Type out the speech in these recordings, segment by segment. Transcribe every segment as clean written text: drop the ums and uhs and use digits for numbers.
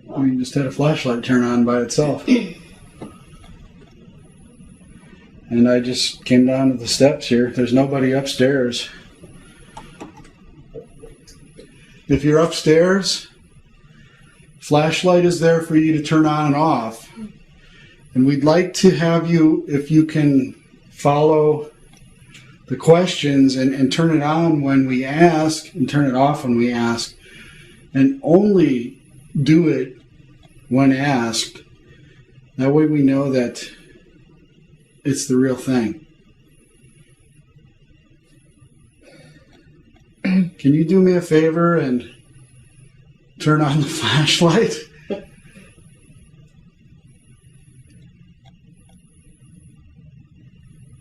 We just had a flashlight turn on by itself. And I just came down to the steps here. There's nobody upstairs. If you're upstairs, flashlight is there for you to turn on and off. And we'd like to have you, if you can follow the questions and turn it on when we ask and turn it off when we ask, and only do it when asked. That way we know that it's the real thing. Can you do me a favor and turn on the flashlight?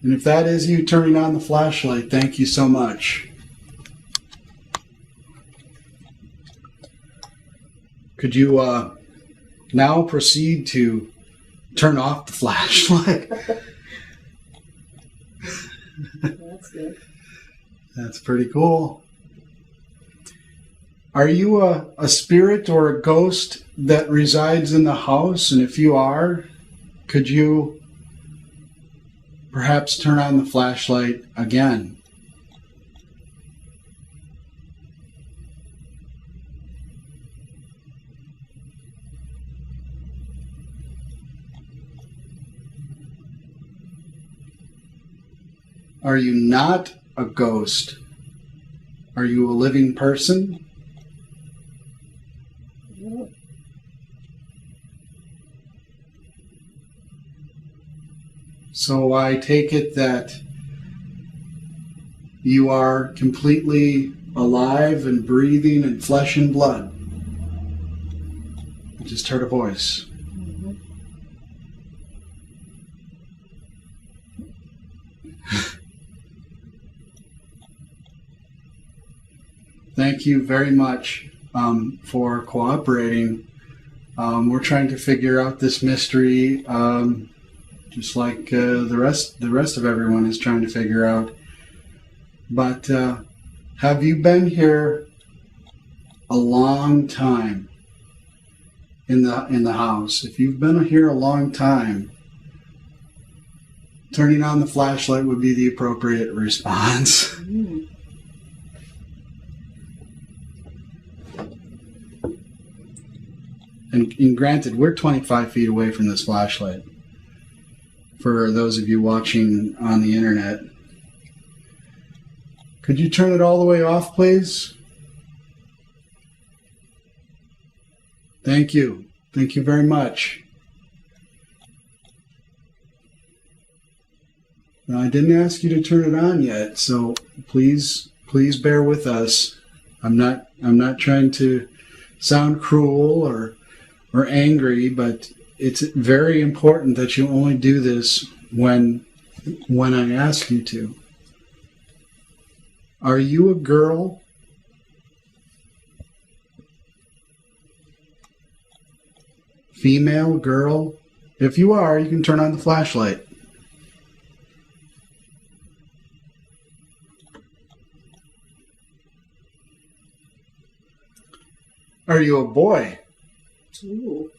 And if that is you turning on the flashlight, thank you so much. Could you now proceed to turn off the flashlight? That's good. That's pretty cool. Are you a spirit or a ghost that resides in the house? And if you are, could you perhaps turn on the flashlight again? Are you not a ghost? Are you a living person? No. So I take it that you are completely alive and breathing and flesh and blood. I just heard a voice. Mm-hmm. Thank you very much for cooperating. We're trying to figure out this mystery, just like the rest of everyone is trying to figure out. But have you been here a long time in the house? If you've been here a long time, turning on the flashlight would be the appropriate response. Mm. And granted, we're 25 feet away from this flashlight. For those of you watching on the internet, could you turn it all the way off, please? Thank you. Thank you very much. Now, I didn't ask you to turn it on yet, so please bear with us. I'm not trying to sound cruel or angry, but it's very important that you only do this when I ask you to. Are you a girl? Female, girl? If you are, you can turn on the flashlight. Are you a boy? Ooh.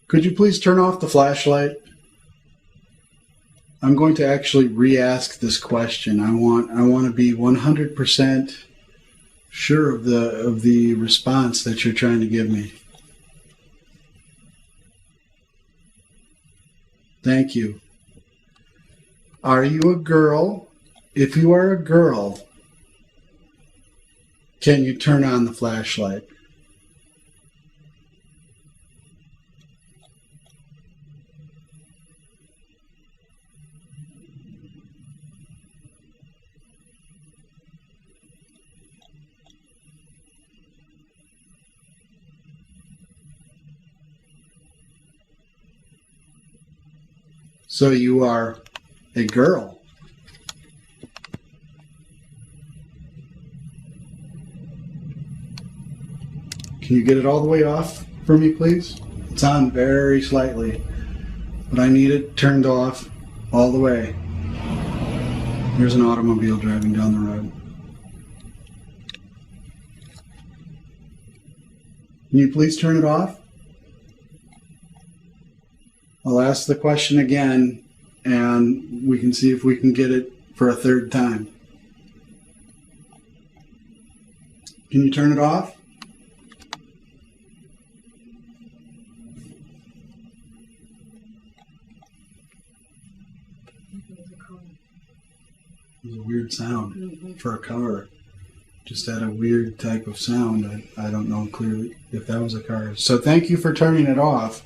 Could you please turn off the flashlight? I'm going to actually re-ask this question. I want to be 100% sure of the response that you're trying to give me. Thank you. Are you a girl? If you are a girl, can you turn on the flashlight? So you are a girl. Can you get it all the way off for me, please? It's on very slightly, but I need it turned off all the way. There's an automobile driving down the road. Can you please turn it off? I'll ask the question again, and we can see if we can get it for a third time. Can you turn it off? It was a weird sound for a car. Just had a weird type of sound. I don't know clearly if that was a car. So thank you for turning it off.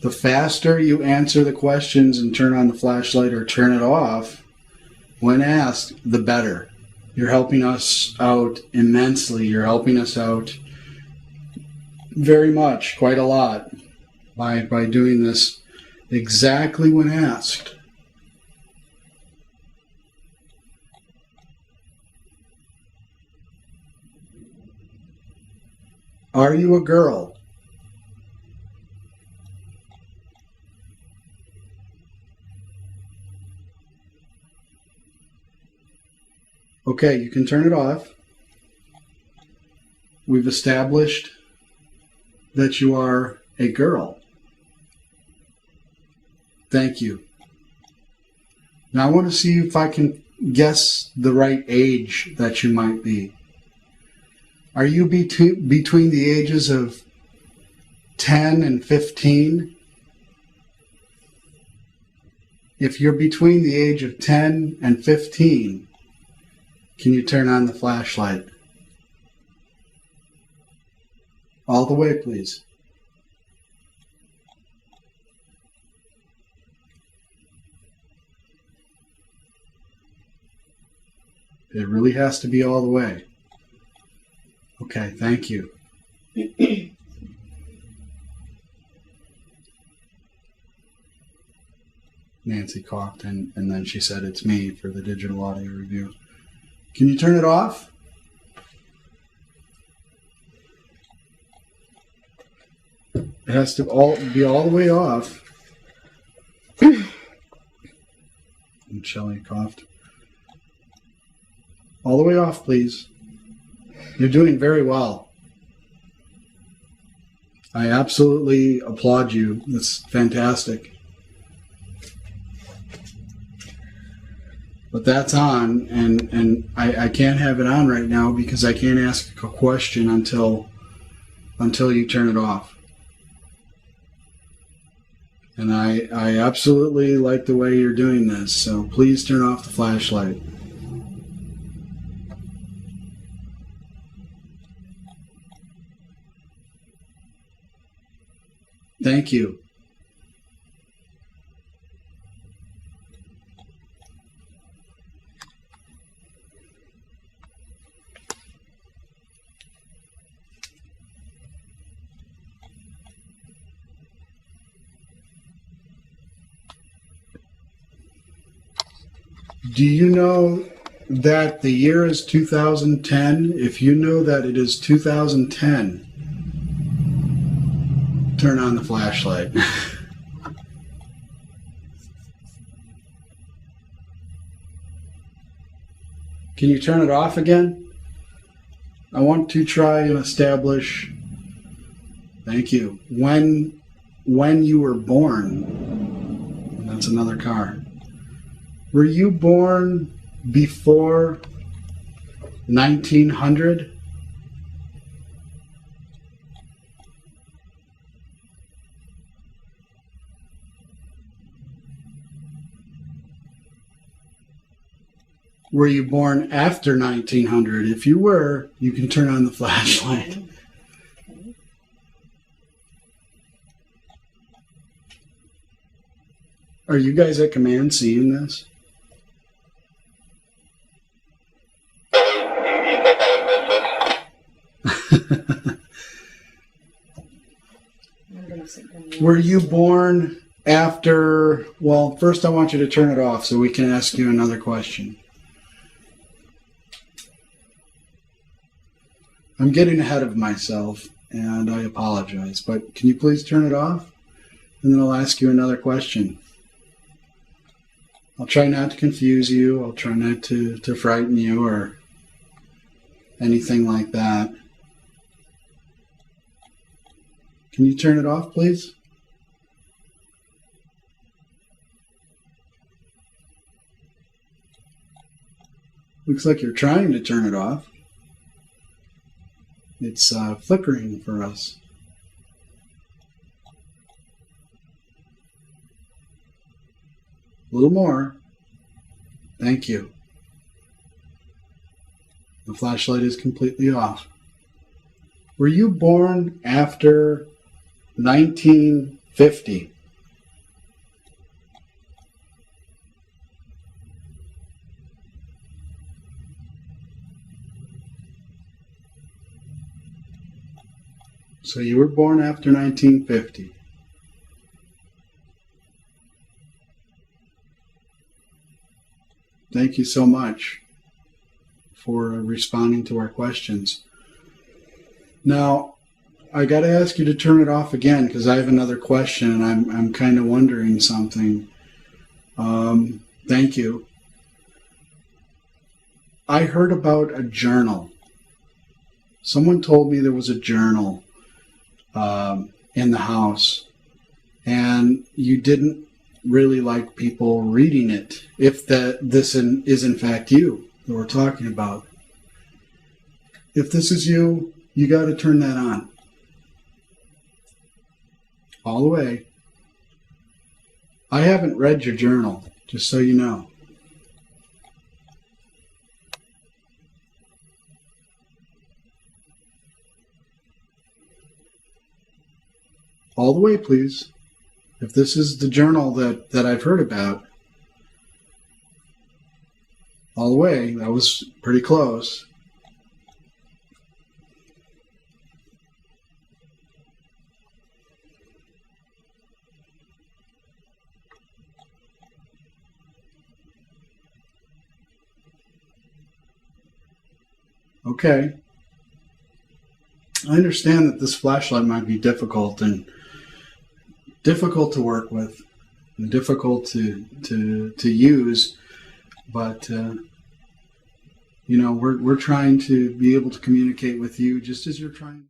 The faster you answer the questions and turn on the flashlight or turn it off, when asked, the better. You're helping us out immensely. You're helping us out very much, quite a lot, by doing this exactly when asked. Are you a girl? Okay, you can turn it off. We've established that you are a girl. Thank you. Now I want to see if I can guess the right age that you might be. Are you between the ages of 10 and 15? If you're between the age of 10 and 15, can you turn on the flashlight? All the way, please. It really has to be all the way. Okay, thank you. Nancy coughed and then she said, "It's me," for the digital audio review. Can you turn it off? It has to be all the way off. And Shelley coughed. All the way off, please. You're doing very well. I absolutely applaud you. That's fantastic. But that's on, and I can't have it on right now because I can't ask a question until you turn it off. And I absolutely like the way you're doing this, so please turn off the flashlight. Thank you. Do you know that the year is 2010? If you know that it is 2010, turn on the flashlight. Can you turn it off again? I want to try and establish, thank you, when you were born. That's another car. Were you born before 1900? Were you born after 1900? If you were, you can turn on the flashlight. Are you guys at command seeing this? Were you born after... Well, first I want you to turn it off so we can ask you another question. I'm getting ahead of myself, and I apologize, but can you please turn it off? And then I'll ask you another question. I'll try not to confuse you. I'll try not to frighten you or anything like that. Can you turn it off, please? Looks like you're trying to turn it off. It's flickering for us. A little more. Thank you. The flashlight is completely off. Were you born after 1950? So you were born after 1950. Thank you so much for responding to our questions. Now, I got to ask you to turn it off again because I have another question and I'm kind of wondering something. Thank you. I heard about a journal. Someone told me there was a journal in the house, and you didn't really like people reading it. If this is in fact you that we're talking about. If this is you, you got to turn that on. All the way. I haven't read your journal, just so you know. All the way, please. If this is the journal that I've heard about. All the way. That was pretty close. Okay. I understand that this flashlight might be difficult to work with and difficult to use, but we're trying to be able to communicate with you just as you're trying.